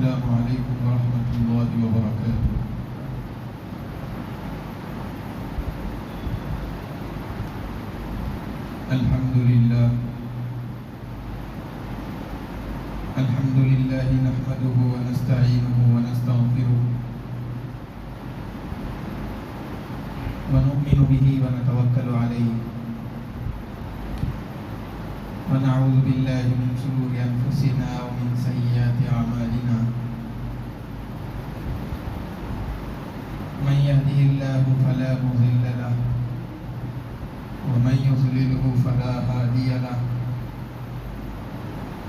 السلام علیکم ورحمۃ اللہ وبرکاتہ۔ الحمدللہ نحمده ونستعینه ونستغفره ونؤمن به ونتوکل علیہ ونعوذ باللہ من شرور انفسنا ومن سیئات اعمالنا من يهده الله فلا مضل له ومن يضلله فلا هادي له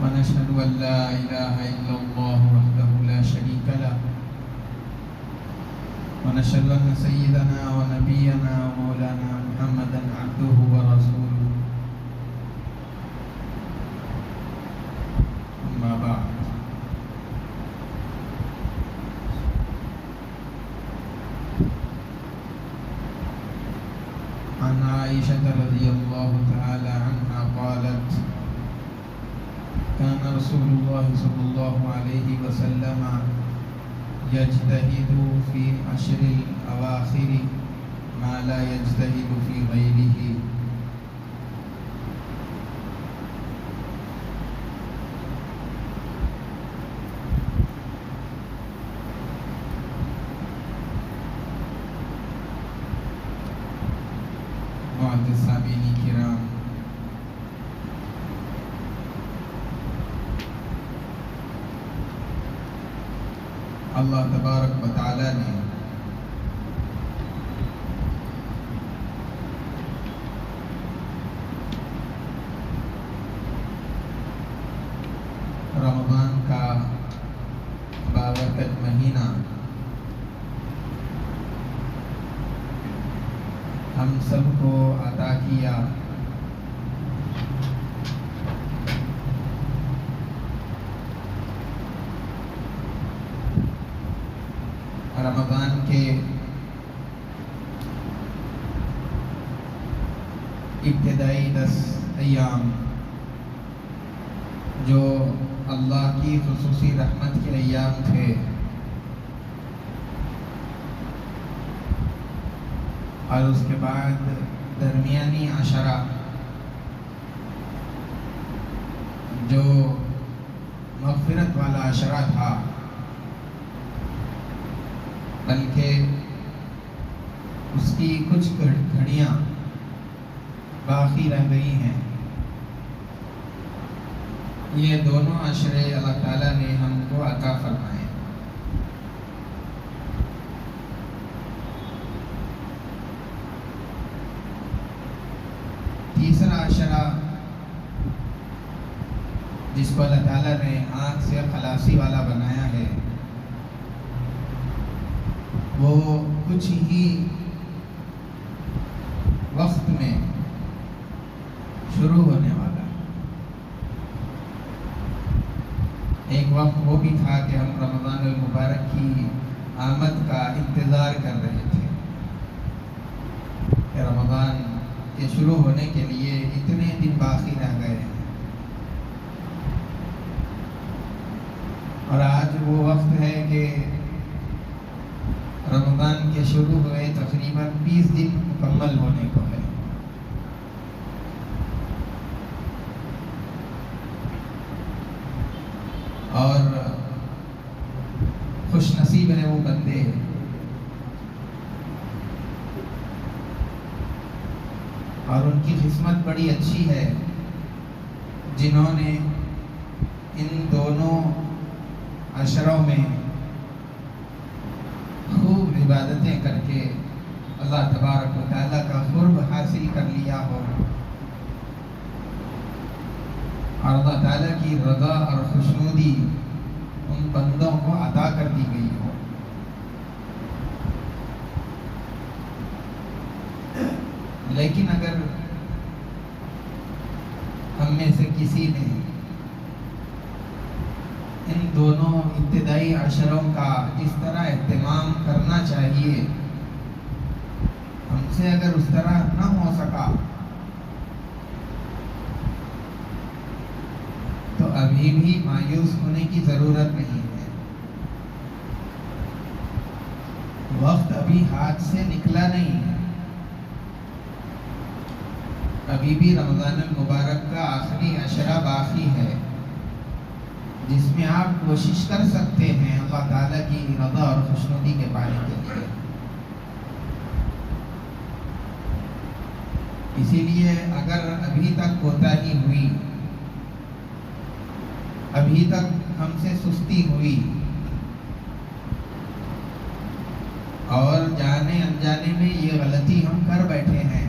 ونشهد أن لا إله إلا الله وحده لا شريك له ونشهد أن سيدنا ونبينا ومولانا محمدا عبده ورسوله أما بعد عن عائشة رضي الله تعالى عنها قالت كان رسول الله صلى الله عليه وسلم يجتهد في عشر الأواخر ما لا يجتهد في غيره معزز سامعین کرام، اللہ تبارک و تعالی نے رمضان کا بابرکت مہینہ ہم سب کو عطا کیا۔ رمضان کے ابتدائی 10 ایام جو اللہ کی خصوصی رحمت کے ایام تھے، اور اس کے بعد درمیانی عشرہ جو مغفرت والا عشرہ تھا، بلکہ اس کی کچھ گھڑیاں باقی رہ گئی ہیں۔ یہ دونوں عشرے اللہ تعالیٰ نے ہم کو عطا فرمائے۔ تیسرا عشرہ جس کو اللہ تعالیٰ نے آنکھ سے خلاصی والا بنایا ہے، وہ کچھ ہی وقت میں شروع ہونے والا ہے۔ ایک وقت وہ بھی تھا کہ ہم رمضان المبارک کی آمد کا انتظار کر رہے تھے کہ رمضان کے شروع ہونے کے لیے اتنے دن باقی رہ گئے ہیں، اور آج وہ وقت ہے کہ رمضان کے شروع ہوئے تقریباً 20 دن مکمل ہونے کو ہے۔ اور خوش نصیب ہیں وہ بندے اور ان کی قسمت بڑی اچھی ہے جنہوں نے ان دونوں عشروں میں خوب عبادتیں کر کے اللہ تبارک و تعالیٰ کا قرب حاصل کر لیا ہو، اور اللہ تعالیٰ کی رضا اور خوشنودی ان بندوں کو عطا کر دی گئی ہو۔ لیکن اگر ہم میں سے کسی نے ان دونوں ابتدائی عشروں کا جس طرح اہتمام کرنا چاہیے ہم سے اگر اس طرح نہ ہو سکا تو ابھی بھی مایوس ہونے کی ضرورت نہیں ہے۔ ابھی ہاتھ سے نکلا نہیں ہے، ابھی بھی رمضان المبارک کا آخری عشرہ باقی ہے، جس میں آپ کوشش کر سکتے ہیں اللہ تعالیٰ کی رضا اور خوشنودی کے پانے کے لیے۔ اسی لیے اگر ابھی تک کوتاہی ہوئی، ابھی تک ہم سے سستی ہوئی اور جانے انجانے میں یہ غلطی ہم کر بیٹھے ہیں،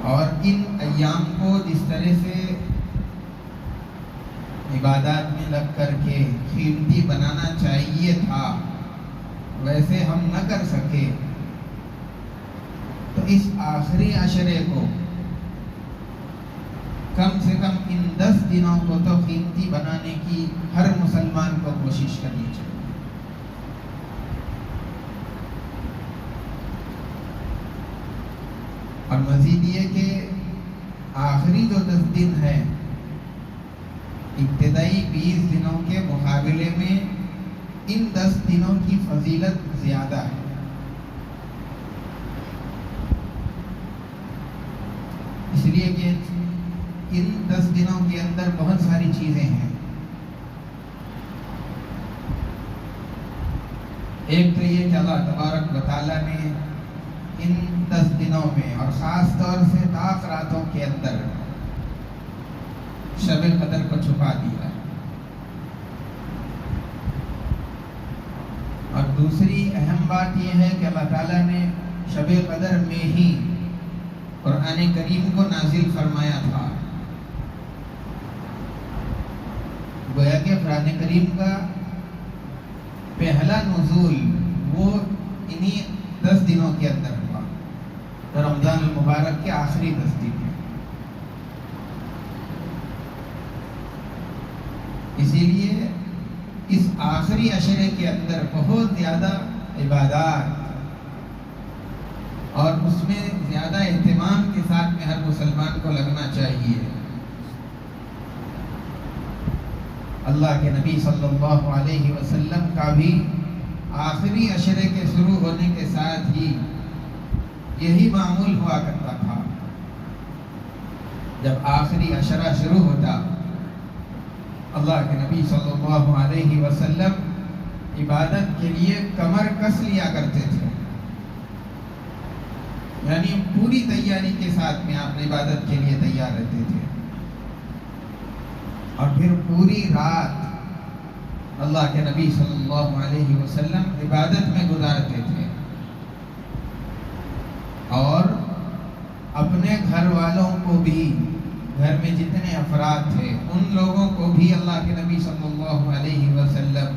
اور ان ایام کو جس طرح سے عبادات میں لگ کر کے قیمتی بنانا چاہیے تھا ویسے ہم نہ کر سکے، تو اس آخری عشرے کو کم سے کم ان 10 دنوں کو تو قیمتی بنانے کی ہر مسلمان کو کوشش کرنی چاہیے۔ اور مزید یہ کہ آخری جو 10 دن ہے ابتدائی 20 دنوں کے مقابلے میں ان 10 دنوں کی فضیلت زیادہ ہے، اس لیے کہ ان 10 دنوں کے اندر بہت ساری چیزیں ہیں۔ ایک تو یہ کہ اللہ تبارک و تعالیٰ نے ان 10 دنوں میں اور خاص طور سے طاق راتوں کے اندر شب قدر کو چھپا دیا، اور دوسری اہم بات یہ ہے کہ اللہ تعالیٰ نے شب قدر میں ہی قرآن کریم کو نازل فرمایا تھا۔ گویا کہ قرآن کریم کا پہلا نزول وہ انہی 10 دنوں کے اندر ہوا، تو رمضان المبارک کے آخری 10 دن ہیں۔ اسی لیے اس آخری عشرے کے اندر بہت زیادہ عبادات اور اس میں زیادہ اہتمام کے ساتھ میں ہر مسلمان کو لگنا چاہیے۔ اللہ کے نبی صلی اللہ علیہ وسلم کا بھی آخری عشرے کے شروع ہونے کے ساتھ ہی یہی معمول ہوا کرتا تھا۔ جب آخری عشرہ شروع ہوتا، اللہ کے نبی صلی اللہ علیہ وسلم عبادت کے لیے کمر کس لیا کرتے تھے، یعنی پوری تیاری کے ساتھ میں آپ عبادت کے لیے تیار رہتے تھے، اور پھر پوری رات اللہ کے نبی صلی اللہ علیہ وسلم عبادت میں گزارتے تھے، اور اپنے گھر والوں کو بھی، گھر میں جتنے افراد تھے ان لوگوں کو بھی اللہ کے نبی صلی اللہ علیہ وسلم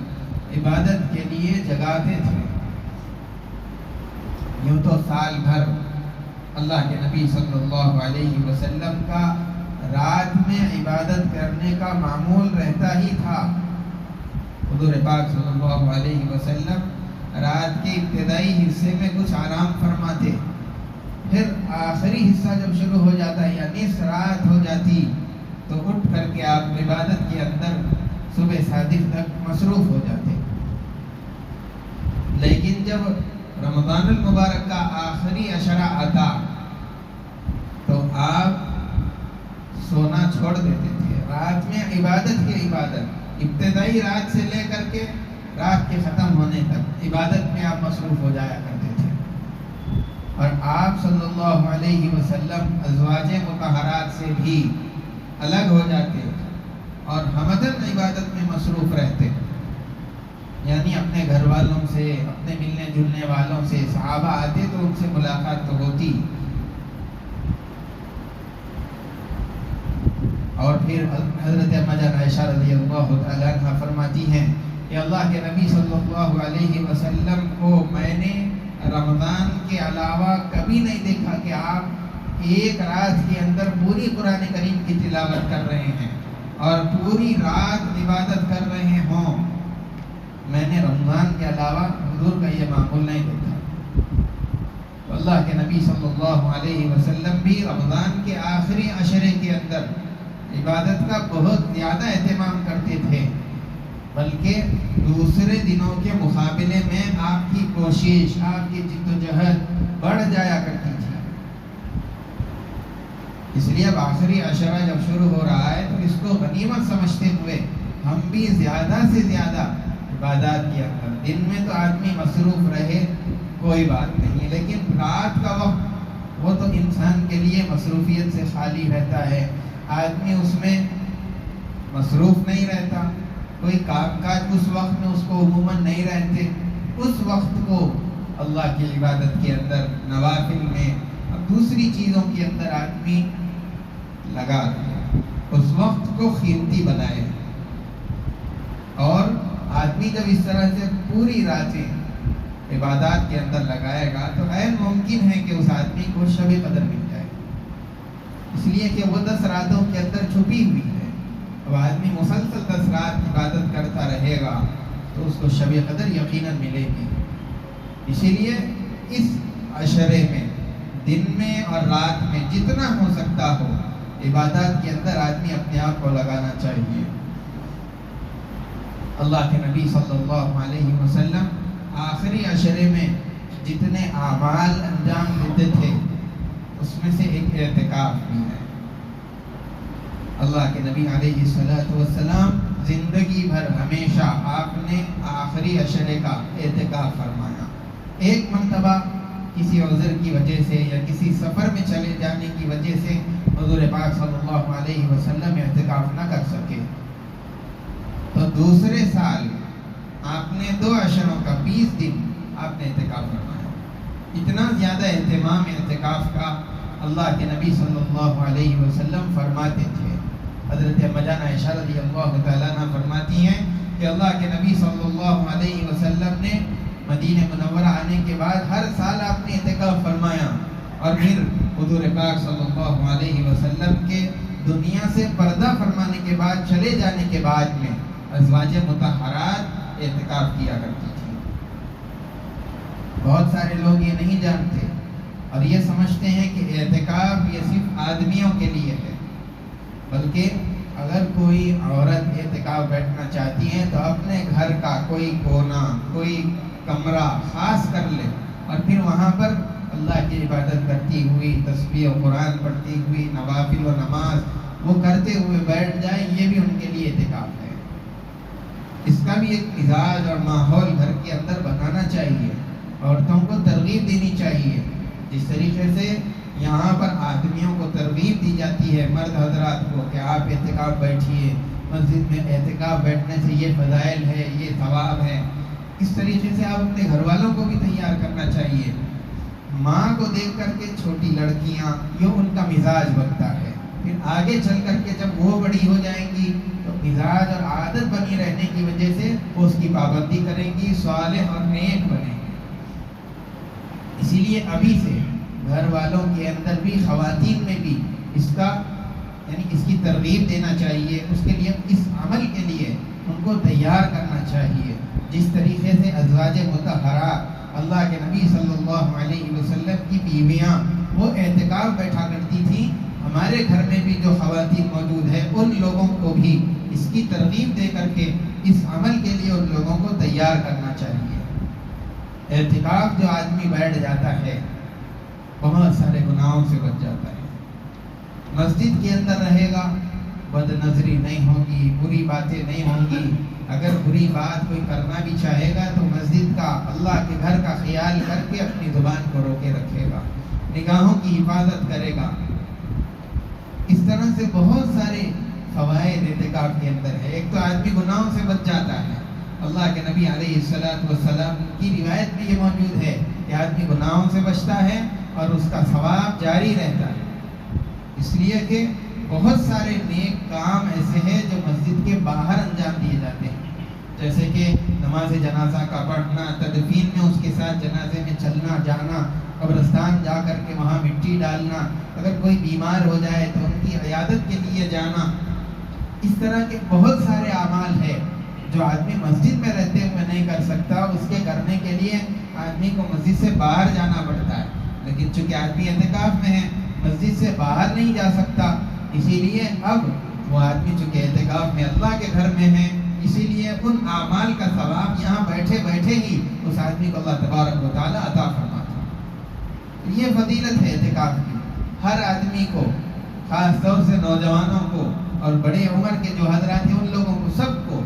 عبادت کے لیے جگاتے تھے۔ یوں تو سال بھر اللہ کے نبی صلی اللہ علیہ وسلم کا رات میں عبادت کرنے کا معمول رہتا ہی تھا۔ حضور پاک صلی اللہ علیہ وسلم رات کے ابتدائی حصے میں کچھ آرام فرماتے، پھر آخری حصہ جب شروع ہو جاتا یا نصف رات ہو جاتی تو اٹھ کر کے آپ عبادت کے اندر صبح صادق تک مصروف ہو جاتے۔ لیکن جب رمضان المبارک کا آخری عشرہ آتا تو آپ سونا چھوڑ دیتے تھے، رات میں عبادت کی عبادت، ابتدائی رات سے لے کر کے رات کے ختم ہونے تک عبادت میں آپ مصروف ہو جایا کرتے تھے، اور آپ صلی اللہ علیہ وسلم ازواج مطہرات سے بھی الگ ہو جاتے اور ہمدن عبادت میں مصروف رہتے، یعنی اپنے گھر والوں سے، اپنے ملنے جلنے والوں سے، صحابہ آتے تو ان سے ملاقات تو ہوتی، اور پھر حضرت اما جان عائشہ رضی اللہ تعالیٰ عنہ فرماتی ہیں کہ اللہ کے نبی صلی اللہ علیہ وسلم کو میں نے رمضان کے علاوہ کبھی نہیں دیکھا کہ آپ ایک رات کے اندر پوری قرآن کریم کی تلاوت کر رہے ہیں اور پوری رات عبادت کر رہے ہوں۔ میں نے رمضان کے علاوہ حضور کا یہ معمول نہیں دیکھا۔ اللہ کے نبی صلی اللہ علیہ وسلم بھی رمضان کے آخری عشرے کے اندر عبادت کا بہت زیادہ اہتمام کرتے تھے، بلکہ دوسرے دنوں کے مقابلے میں آپ کی کوشش، آپ کی جد و جہد بڑھ جایا کرتی تھی۔ اس لیے اب آخری عشرہ جب شروع ہو رہا ہے تو اس کو غنیمت سمجھتے ہوئے ہم بھی زیادہ سے زیادہ عبادات کیا کریں۔ دن میں تو آدمی مصروف رہے کوئی بات نہیں، لیکن رات کا وقت وہ تو انسان کے لیے مصروفیت سے خالی رہتا ہے، آدمی اس میں مصروف نہیں رہتا، کوئی کام کاج اس وقت میں اس کو عموماً نہیں رہتے۔ اس وقت کو اللہ کی عبادت کے اندر، نوافل میں، اب دوسری چیزوں کے اندر آدمی لگا دے، اس وقت کو قیمتی بنائے۔ اور آدمی جب اس طرح سے پوری راتیں عبادات کے اندر لگائے گا تو عین ممکن ہے کہ اس آدمی کو شب قدر مل جائے، اس لیے کہ وہ 10 راتوں کے اندر چھپی ہوئی ہے۔ اب آدمی مسلسل 10 رات عبادت کرتا رہے گا تو اس کو شب قدر یقیناً ملے گی۔ اسی لیے اس عشرے میں دن میں اور رات میں جتنا ہو سکتا ہو عبادات کے اندر آدمی اپنے آپ کو لگانا چاہیے۔ اللہ کے نبی صلی اللہ علیہ وسلم آخری عشرے میں جتنے اعمال انجام دیتے تھے اس میں سے ایک اعتکاف بھی ہے۔ اللہ کے نبی علیہ السلام زندگی بھر ہمیشہ آپ نے آخری عشرے کا اعتکاف فرمایا۔ ایک مرتبہ کسی عذر کی وجہ سے یا کسی سفر میں چلے جانے کی وجہ سے حضور پاک صلی اللہ علیہ وسلم اعتکاف نہ کر سکے، تو دوسرے سال آپ نے 2 عشروں کا 20 دن آپ نے اعتکاف فرمایا۔ اتنا زیادہ اہتمام اعتکاف کا اللہ کے نبی صلی اللہ علیہ وسلم فرماتے تھے۔ حضرت اما جان عائشہ رضی اللہ تعالیٰ عنہ فرماتی ہیں کہ اللہ کے نبی صلی اللہ علیہ وسلم نے مدینہ منورہ آنے کے بعد ہر سال آپ نے اعتکاف فرمایا، اور پھر حضور پاک صلی اللہ علیہ وسلم کے دنیا سے پردہ فرمانے کے بعد، چلے جانے کے بعد میں ازواج مطہرات اعتکاف کیا کرتی تھی۔ بہت سارے لوگ یہ نہیں جانتے اور یہ سمجھتے ہیں کہ اعتکاف یہ صرف آدمیوں کے لیے ہے، بلکہ اگر کوئی عورت اعتکاف بیٹھنا چاہتی ہے تو اپنے گھر کا کوئی کونا، کوئی کمرہ خاص کر لے اور پھر وہاں پر اللہ کی عبادت کرتی ہوئی، تسبیح و قرآن پڑھتی ہوئی، نوافل و نماز وہ کرتے ہوئے بیٹھ جائے، یہ بھی ان کے لیے اعتکاف ہے۔ اس کا بھی ایک مزاج اور ماحول گھر کے اندر بنانا چاہیے، عورتوں کو ترغیب دینی چاہیے، جس طریقے سے یہاں پر آدمیوں کو ترغیب دی جاتی ہے، مرد حضرات کو، کہ آپ اعتکاف بیٹھیے، مسجد میں اعتکاف بیٹھنے سے یہ فضائل ہے، یہ ثواب ہے۔ اس طریقے سے آپ اپنے گھر والوں کو بھی تیار کرنا چاہیے۔ ماں کو دیکھ کر کے چھوٹی لڑکیاں، یہ ان کا مزاج بنتا ہے، پھر آگے چل کر کے جب وہ بڑی ہو جائیں گی تو مزاج اور عادت بنی رہنے کی وجہ سے وہ اس کی پابندی کریں گی، صالح اور نیک بنیں گی۔ اسی لیے ابھی سے گھر والوں کے اندر بھی، خواتین میں بھی اس کا یعنی اس کی ترغیب دینا چاہیے، اس کے لیے، اس عمل کے لیے ان کو تیار کرنا چاہیے۔ جس طریقے سے ازواج مطہرات، اللہ کے نبی صلی اللہ علیہ وسلم کی بیویاں وہ اعتکاف بیٹھا کرتی تھیں، ہمارے گھر میں بھی جو خواتین موجود ہیں ان لوگوں کو بھی اس کی ترغیب دے کر کے اس عمل کے لیے ان لوگوں کو تیار کرنا چاہیے۔ اعتکاف جو آدمی بیٹھ جاتا ہے بہت سارے گناہوں سے بچ جاتا ہے۔ مسجد کے اندر رہے گا، بد نظری نہیں ہوگی، بری باتیں نہیں ہوں گی۔ اگر بری بات کوئی کرنا بھی چاہے گا تو مسجد کا، اللہ کے گھر کا خیال کر کے اپنی زبان کو روکے رکھے گا، نگاہوں کی حفاظت کرے گا۔ اس طرح سے بہت سارے فوائد اعتکاف کے اندر ہے۔ ایک تو آدمی گناہوں سے بچ جاتا ہے، اللہ کے نبی علیہ السلام کی روایت میں یہ موجود ہے کہ آدمی گناہوں سے بچتا ہے اور اس کا ثواب جاری رہتا ہے، اس لیے کہ بہت سارے نیک کام ایسے ہیں جو مسجد کے باہر انجام دیے جاتے ہیں، جیسے کہ نماز جنازہ کا پڑھنا، تدفین میں اس کے ساتھ جنازے میں چلنا جانا، قبرستان جا کر کے وہاں مٹی ڈالنا، اگر کوئی بیمار ہو جائے تو ان کی عیادت کے لیے جانا۔ اس طرح کے بہت سارے اعمال ہیں جو آدمی مسجد میں رہتے ہوئے نہیں کر سکتا، اس کے کرنے کے لیے آدمی کو مسجد سے باہر جانا پڑتا ہے، لیکن چونکہ آدمی اعتکاف میں ہے مسجد سے باہر نہیں جا سکتا، اسی لیے اب وہ آدمی چونکہ اعتکاف میں اللہ کے گھر میں ہے اسی لیے ان اعمال کا ثواب یہاں بیٹھے بیٹھے ہی اس آدمی کو اللہ تبارک و تعالیٰ عطا فرماتا ہے۔ یہ فضیلت ہے اعتکاف کی۔ ہر آدمی کو، خاص طور سے نوجوانوں کو اور بڑے عمر کے جو حضرات ہیں ان لوگوں کو سب کو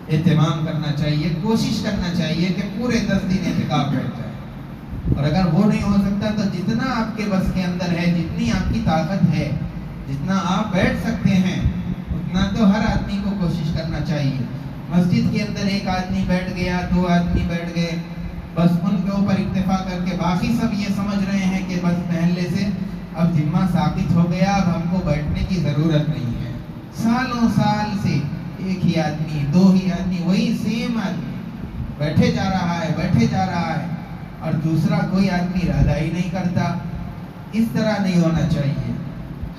اہتمام کرنا چاہیے، کوشش کرنا چاہیے کہ پورے 10 دن اعتکاف بیٹھ جائے۔ اور اگر وہ نہیں ہو سکتا تو جتنا آپ کے بس کے اندر ہے، جتنی آپ کی طاقت ہے، جتنا آپ بیٹھ سکتے ہیں اتنا تو ہر آدمی کو کوشش کرنا چاہیے۔ مسجد کے اندر ایک آدمی بیٹھ گیا، 2 آدمی بیٹھ گئے، بس ان کے اوپر اکتفا کر کے باقی سب یہ سمجھ رہے ہیں کہ بس محلے سے اب ذمہ ثابت ہو گیا، اب ہم کو بیٹھنے کی ضرورت نہیں ہے۔ سالوں سال سے ایک ہی آدمی، 2 ہی آدمی، وہی سیم آدمی بیٹھے جا رہا ہے، بیٹھے جا رہا ہے، اور دوسرا کوئی آدمی ارادہ ہی نہیں کرتا۔ اس طرح نہیں ہونا چاہیے۔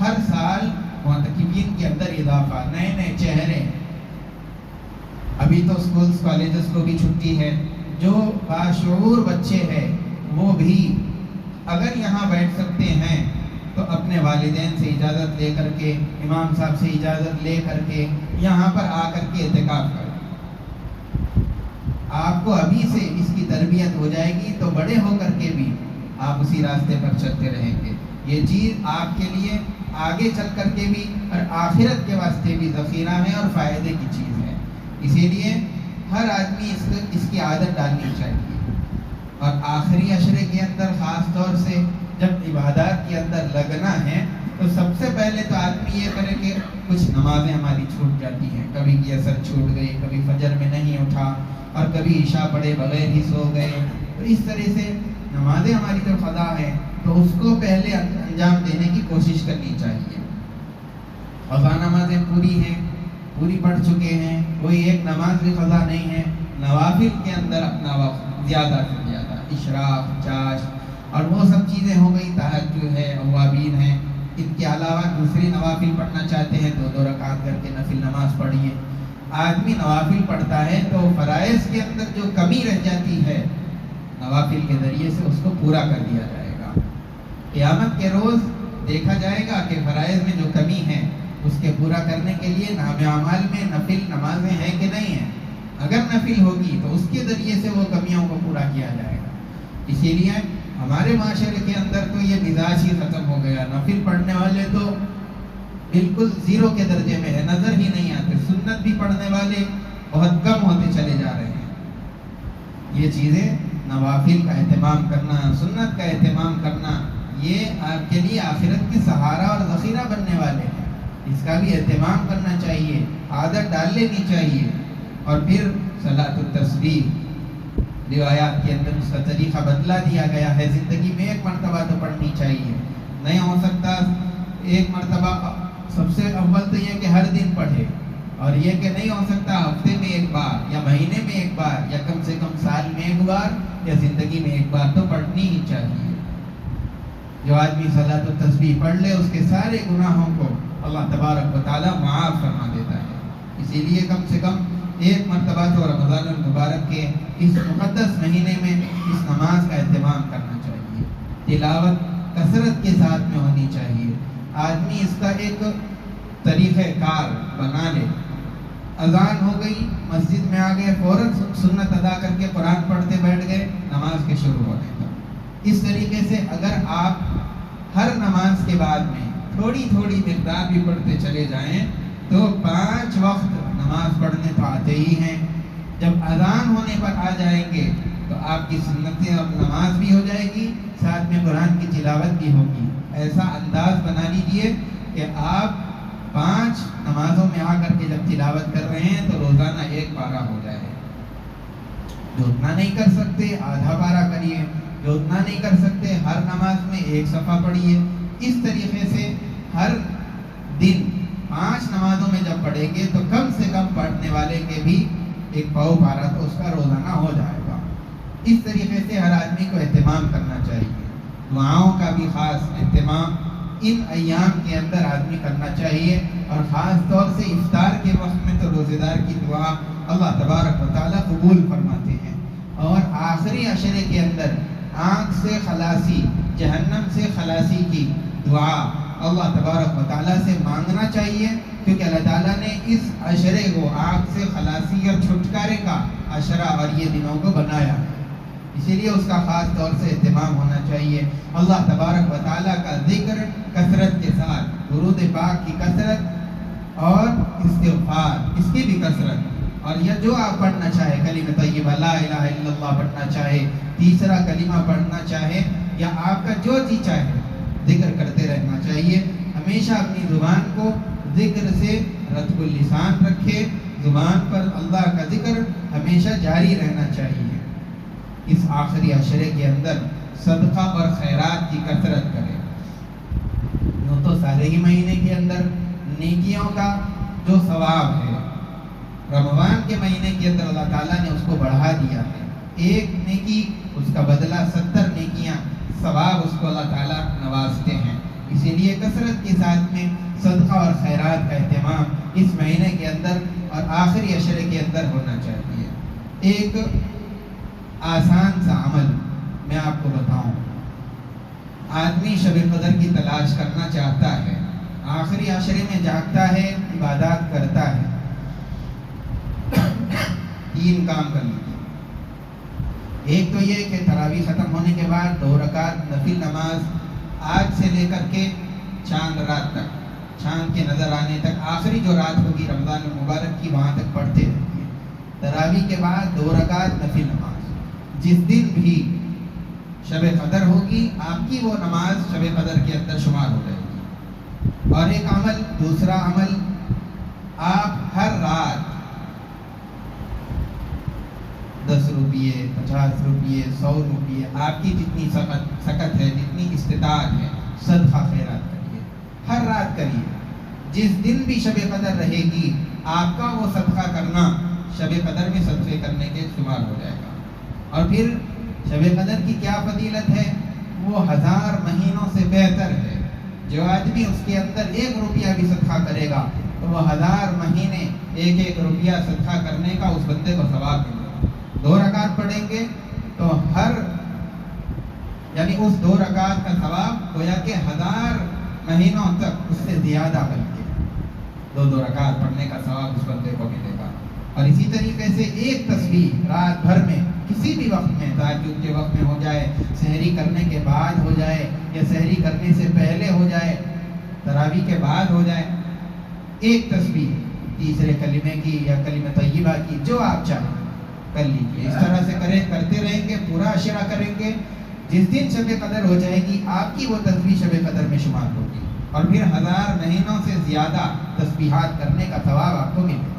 ہر سال معتکفین کے اندر اضافہ، نئے نئے چہرے۔ ابھی تو اسکولز کالجز کو بھی چھٹی ہے، جو باشعور بچے ہیں وہ بھی اگر یہاں بیٹھ سکتے ہیں تو اپنے والدین سے اجازت لے کر کے، امام صاحب سے اجازت لے کر کے یہاں پر آ کر کے اعتکاف کریں۔ آپ کو ابھی سے اس کی تربیت ہو جائے گی تو بڑے ہو کر کے بھی آپ اسی راستے پر چلتے رہیں گے۔ یہ چیز آپ کے لیے آگے چل کر کے بھی اور آخرت کے واسطے بھی ذخیرہ ہے اور فائدے کی چیز ہے۔ اسی لیے ہر آدمی اس کی عادت ڈالنی چاہیے۔ اور آخری عشرے کے اندر خاص طور سے جب عبادات کے اندر لگنا ہے تو سب سے پہلے تو آدمی یہ کرے کہ کچھ نمازیں ہماری چھوٹ جاتی ہیں، کبھی کی اثر چھوٹ گئی، کبھی فجر میں نہیں اٹھا اور کبھی عشاء پڑھے بغیر ہی سو گئے، تو اس طرح سے نمازیں ہماری جو قضا ہے تو اس کو پہلے انجام دینے کی کوشش کرنی چاہیے۔ قضا نمازیں پوری ہیں، پوری پڑھ چکے ہیں، کوئی ایک نماز بھی قضا نہیں ہے، نوافل کے اندر اپنا وقت زیادہ سے زیادہ، اشراق، چاش اور وہ سب چیزیں ہو گئی، تہجد ہے، اوابین ہے، ان کے علاوہ دوسری نوافل پڑھنا چاہتے ہیں 2 رکعت کر کے نفل نماز پڑھیے۔ آدمی نوافل پڑھتا ہے تو فرائض کے اندر جو کمی رہ جاتی ہے نوافل کے ذریعے سے اس کو پورا کر دیا جائے گا۔ قیامت کے روز دیکھا جائے گا کہ فرائض میں جو کمی ہے اس کے پورا کرنے کے لیے نام اعمال میں نفل نمازیں ہیں کہ نہیں ہیں۔ اگر نفل ہوگی تو اس کے ذریعے سے وہ کمیوں کو پورا کیا جائے گا۔ اسی لیے ہمارے معاشرے کے اندر تو یہ مزاج ہی ختم ہو گیا، نفل پڑھنے والے تو بالکل 0 کے درجے میں ہے، نظر ہی نہیں آتے، سنت بھی پڑھنے والے بہت کم ہوتے چلے جا رہے ہیں۔ یہ چیزیں نوافل کا اہتمام کرنا، سنت کا اہتمام کرنا، یہ آپ کے لیے آخرت کی سہارا اور ذخیرہ بننے والے ہیں، اس کا بھی اہتمام کرنا چاہیے، عادت ڈال لینی چاہیے۔ اور پھر صلاۃ التسبیح، روایات کے اندر اس کا طریقہ بدلا دیا گیا ہے، زندگی میں 1 مرتبہ تو پڑھنی چاہیے، نہیں ہو سکتا 1 مرتبہ، سب سے اول تو یہ کہ ہر دن پڑھے، اور یہ کہ نہیں ہو سکتا ہفتے میں 1 بار یا مہینے میں 1 بار یا کم سے کم سال میں 1 بار یا زندگی میں 1 بار تو پڑھنی ہی چاہیے۔ جو آدمی صلاۃ التسبیح پڑھ لے اس کے سارے گناہوں کو اللہ تبارک و تعالیٰ معاف فرما دیتا ہے۔ اسی لیے کم سے کم 1 مرتبہ تو رمضان المبارک کے اس مقدس مہینے میں اس نماز کا اہتمام کرنا چاہیے۔ تلاوت کثرت کے ساتھ میں ہونی چاہیے، آدمی اس کا ایک طریقہ کار بنا لے۔ اذان ہو گئی، مسجد میں آ گئے، فوراً سنت ادا کر کے قرآن پڑھتے بیٹھ گئے نماز کے شروع ہونے تک۔ اس طریقے سے اگر آپ ہر نماز کے بعد میں تھوڑی تھوڑی مقدار بھی پڑھتے چلے جائیں تو 5 وقت نماز پڑھنے تو آتے ہی ہیں۔ جب اذان ہونے پر آ جائیں گے تو آپ کی سنتیں اور نماز بھی ہو جائے گی، ساتھ میں قرآن کی تلاوت بھی ہوگی۔ ایسا انداز بنا لیجئے کہ آپ 5 نمازوں میں آ کر کے جب تلاوت کر رہے ہیں تو روزانہ 1 پارہ ہو جائے۔ جو اتنا نہیں کر سکتے آدھا پارہ کریے، جو اتنا نہیں کر سکتے ہر نماز میں 1 صفحہ پڑھیے۔ اس طریقے سے ہر دن 5 نمازوں میں جب پڑھیں گے تو کم سے کم پڑھنے والے کے بھی 1 پاؤ پارہ تو اس کا روزانہ ہو جائے گا۔ اس طریقے سے ہر آدمی کو اہتمام کرنا چاہیے۔ دعاؤں کا بھی خاص اہتمام ان ایام کے اندر آدمی کرنا چاہیے، اور خاص طور سے افطار کے وقت میں تو روزے دار کی دعا اللہ تبارک و تعالیٰ قبول فرماتے ہیں۔ اور آخری عشرے کے اندر آنکھ سے خلاصی، جہنم سے خلاصی کی دعا اللہ تبارک و تعالیٰ سے مانگنا چاہیے، کیونکہ اللہ تعالیٰ نے اس عشرے کو آگ سے خلاصی اور چھٹکارے کا عشرہ اور یہ دنوں کو بنایا، اسی لیے اس کا خاص طور سے اہتمام ہونا چاہیے۔ اللہ تبارک و تعالیٰ کا ذکر کثرت کے ساتھ، درود پاک کی کثرت اور استغفار اس کی بھی کثرت، اور یہ جو آپ پڑھنا چاہے، کلمہ طیبہ لا الہ الا اللہ پڑھنا چاہے، تیسرا کلمہ پڑھنا چاہے، یا آپ کا جو جی چاہے ذکر کرتے رہنا چاہیے۔ ہمیشہ اپنی زبان کو ذکر سے رطب اللسان رکھے، زبان پر اللہ کا ذکر ہمیشہ جاری رہنا چاہیے۔ اس آخری عشرے کے اندر صدقہ اور خیرات کی کثرت کرے۔ یوں تو سارے ہی مہینے کے اندر نیکیوں کا جو ثواب ہے، رمضان کے مہینے کے اندر اللہ تعالیٰ نے اس کو بڑھا دیا ہے۔ ایک نیکی اس کا بدلہ 70 نیکیاں ثواب اس کو اللہ تعالیٰ نوازتے ہیں۔ اسی لیے کثرت کے ساتھ میں صدقہ اور خیرات کا اہتمام اس مہینے کے اندر اور آخری عشرے کے اندر ہونا چاہیے۔ ایک آسان سا عمل میں آپ کو بتاؤں، آدمی شب قدر کی تلاش کرنا چاہتا ہے، آخری عشرے میں جاگتا ہے، عبادات کرتا ہے، 3 کام کر لیجیے۔ ایک تو یہ کہ تراویح ختم ہونے کے بعد 2 رکعت نفل نماز آج سے لے کر کے چاند رات تک، چاند کے نظر آنے تک، آخری جو رات ہوگی رمضان المبارک کی وہاں تک پڑھتے رہیے۔ تراویح کے بعد 2 رکعت نفل نماز، جس دن بھی شب قدر ہوگی آپ کی وہ نماز شب قدر کے اندر شمار ہو جائے گی۔ اور ایک عمل، دوسرا عمل، آپ ہر رات 10 روپیے، 50 روپیے، 100 روپیے، آپ کی جتنی سکت ہے، جتنی استطاعت ہے، صدقہ خیرات کریے، ہر رات کریے۔ جس دن بھی شب قدر رہے گی آپ کا وہ صدقہ کرنا شب قدر میں صدقے کرنے کے شمار ہو جائے گا۔ اور پھر شب قدر کی کیا فضیلت ہے، وہ 1000 مہینوں سے بہتر ہے۔ جو آدمی اس کے اندر 1 روپیہ بھی صدقہ کرے گا تو وہ 1000 مہینے 1 روپیہ صدقہ کرنے کا اس بندے کو ثواب ملے گا۔ 2 رکعت پڑھیں گے تو یعنی اس 2 رکعت کا ثواب گویا کہ 1000 مہینوں تک اس سے زیادہ بلکہ 2 رکعت پڑھنے کا ثواب اس بندے کو ملے گا۔ اور اسی طریقے سے ایک تسبیح رات بھر میں کسی بھی وقت میں، تہجد کے وقت میں ہو جائے، سحری کرنے کے بعد ہو جائے، یا سحری کرنے سے پہلے ہو جائے، تراویح کے بعد ہو جائے، ایک تسبیح تیسرے کلمے کی یا کلمہ طیبہ کی جو آپ چاہیں کر لیجیے۔ اس طرح سے کرتے رہیں گے، پورا عشرہ کریں گے، جس دن شب قدر ہو جائے گی آپ کی وہ تسبیح شب قدر میں شمار ہوگی، اور پھر 1000 مہینوں سے زیادہ تسبیحات کرنے کا ثواب آپ کو ملے گا۔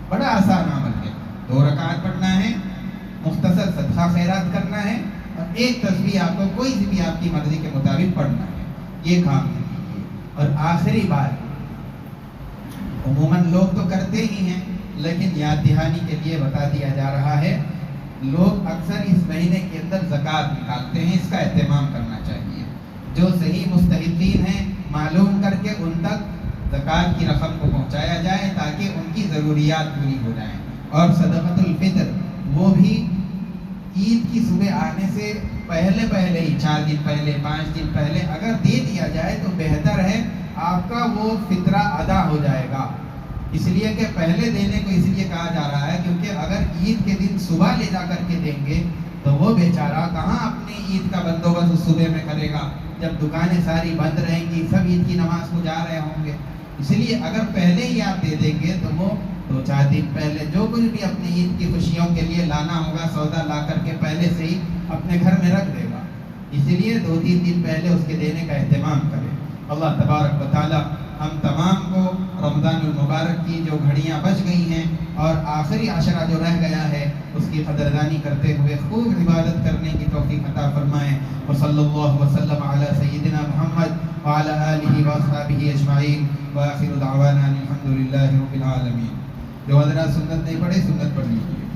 بڑا آسان عمل ہے، 2 رکعت پڑھنا ہے، مختصر صدقہ خیرات کرنا ہے، اور ایک تسبیح آپ کو کوئی سی بھی آپ کی مرضی کے مطابق پڑھنا ہے، یہ کام کیجیے۔ اور آخری بات، عموماً لوگ تو کرتے ہی ہیں لیکن یاد دہانی کے لیے بتا دیا جا رہا ہے، لوگ اکثر اس مہینے کے اندر زکوٰۃ نکالتے ہیں، اس کا اہتمام کرنا چاہیے۔ جو صحیح مستحقین ہیں معلوم کر کے ان تک زکوٰۃ کی رقم کو پہنچایا جائے تاکہ ان کی ضروریات پوری ہو جائیں۔ اور صدقۃ الفطر وہ بھی عید کی صبح آنے سے پہلے ہی 4 دن پہلے، 5 دن پہلے اگر دے دیا جائے تو بہتر ہے، آپ کا وہ فطرہ ادا ہو جائے گا۔ اس لیے کہ پہلے دینے کو اس لیے کہا جا رہا ہے کیونکہ اگر عید کے دن صبح لے جا کر کے دیں گے تو وہ بیچارہ کہاں اپنی عید کا بندوبست صبح میں کرے گا، جب دکانیں ساری بند رہیں گی، سب عید کی نماز کو جا رہے ہوں گے۔ اس لیے اگر پہلے ہی آپ دے دیں گے تو وہ 2-4 دن پہلے جو کچھ بھی اپنی عید کی خوشیوں کے لیے لانا ہوگا، سودا لا کر کے پہلے سے ہی اپنے گھر میں رکھ دے گا۔ اس لیے 2-3 دن پہلے اس کے دینے کا اہتمام کریں۔ اللہ تبارک و تعالی ہم تمام کو رمضان المبارک کی جو گھڑیاں بچ گئی ہیں اور آخری عشرہ جو رہ گیا ہے اس کی قدردانی کرتے ہوئے خوب عبادت کرنے کی توفیق عطا فرمائیں۔ وصلی اللہ وسلم علی سیدنا محمد وعلی آلہ واصحابہ اجمعین، وآخر دعوانا الحمد للہ رب العالمین۔ جو حضرات سنت نہیں پڑھے سنت پڑھ لیجیے۔